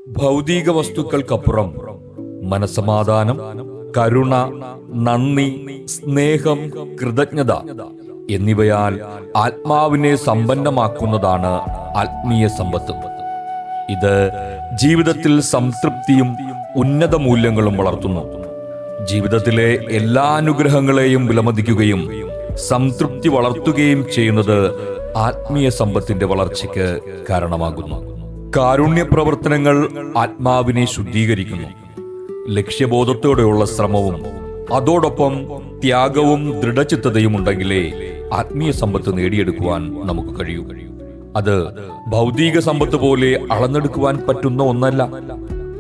ഭൗതിക വസ്തുക്കൾക്കപ്പുറം മനസമാധാനം, കരുണ, നന്ദി, സ്നേഹം, കൃതജ്ഞത എന്നിവയാൽ ആത്മാവിനെ സമ്പന്നമാക്കുന്നതാണ് ആത്മീയ സമ്പത്ത്. ഇത് ജീവിതത്തിൽ സംതൃപ്തിയും ഉന്നത മൂല്യങ്ങളും വളർത്തുന്നു. ജീവിതത്തിലെ എല്ലാ അനുഗ്രഹങ്ങളെയും വിലമതിക്കുകയും സംതൃപ്തി വളർത്തുകയും ചെയ്യുന്നത് ആത്മീയ സമ്പത്തിന്റെ വളർച്ചയ്ക്ക് കാരണമാകുന്നു. കാരുണ്യ പ്രവർത്തനങ്ങൾ ആത്മാവിനെ ശുദ്ധീകരിക്കുന്നു. ലക്ഷ്യബോധത്തോടെയുള്ള ശ്രമവും അതോടൊപ്പം ത്യാഗവും ദൃഢചിത്തതയും ഉണ്ടെങ്കിലേ ആത്മീയ സമ്പത്ത് നേടിയെടുക്കുവാൻ നമുക്ക് കഴിയൂ. അത് ഭൗതിക സമ്പത്ത് പോലെ അളന്നെടുക്കുവാൻ പറ്റുന്ന ഒന്നല്ല.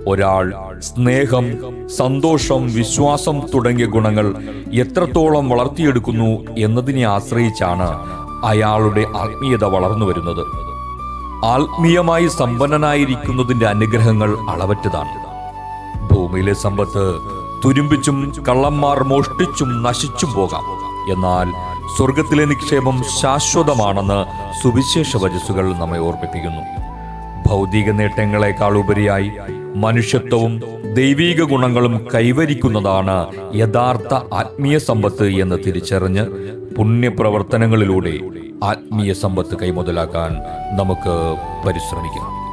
ഒരാൾ സ്നേഹം, സന്തോഷം, വിശ്വാസം തുടങ്ങിയ ഗുണങ്ങൾ എത്രത്തോളം വളർത്തിയെടുക്കുന്നു എന്നതിനെ ആശ്രയിച്ചാണ് അയാളുടെ ആത്മീയത വളർന്നു വരുന്നത്. ആത്മീയമായി സമ്പന്നനായിരിക്കുന്നതിന്റെ അനുഗ്രഹങ്ങൾ അളവറ്റതാണ്. ഭൂമിയിലെ സമ്പത്ത് തുരുമ്പിച്ചും കള്ളന്മാർ മോഷ്ടിച്ചും നശിച്ചും പോകാം. എന്നാൽ സ്വർഗത്തിലെ നിക്ഷേപം ശാശ്വതമാണെന്ന് സുവിശേഷ വചസ്സുകൾ നമ്മെ ഓർമ്മിപ്പിക്കുന്നു. ഭൗതിക നേട്ടങ്ങളെക്കാൾ ഉപരിയായി മനുഷ്യത്വവും ദൈവീക ഗുണങ്ങളും കൈവരിക്കുന്നതാണ് യഥാർത്ഥ ആത്മീയ സമ്പത്ത് എന്ന് തിരിച്ചറിഞ്ഞ് പുണ്യപ്രവർത്തനങ്ങളിലൂടെ ആത്മീയ സമ്പത്ത് കൈമുതലാക്കാൻ നമുക്ക് പരിശ്രമിക്കാം.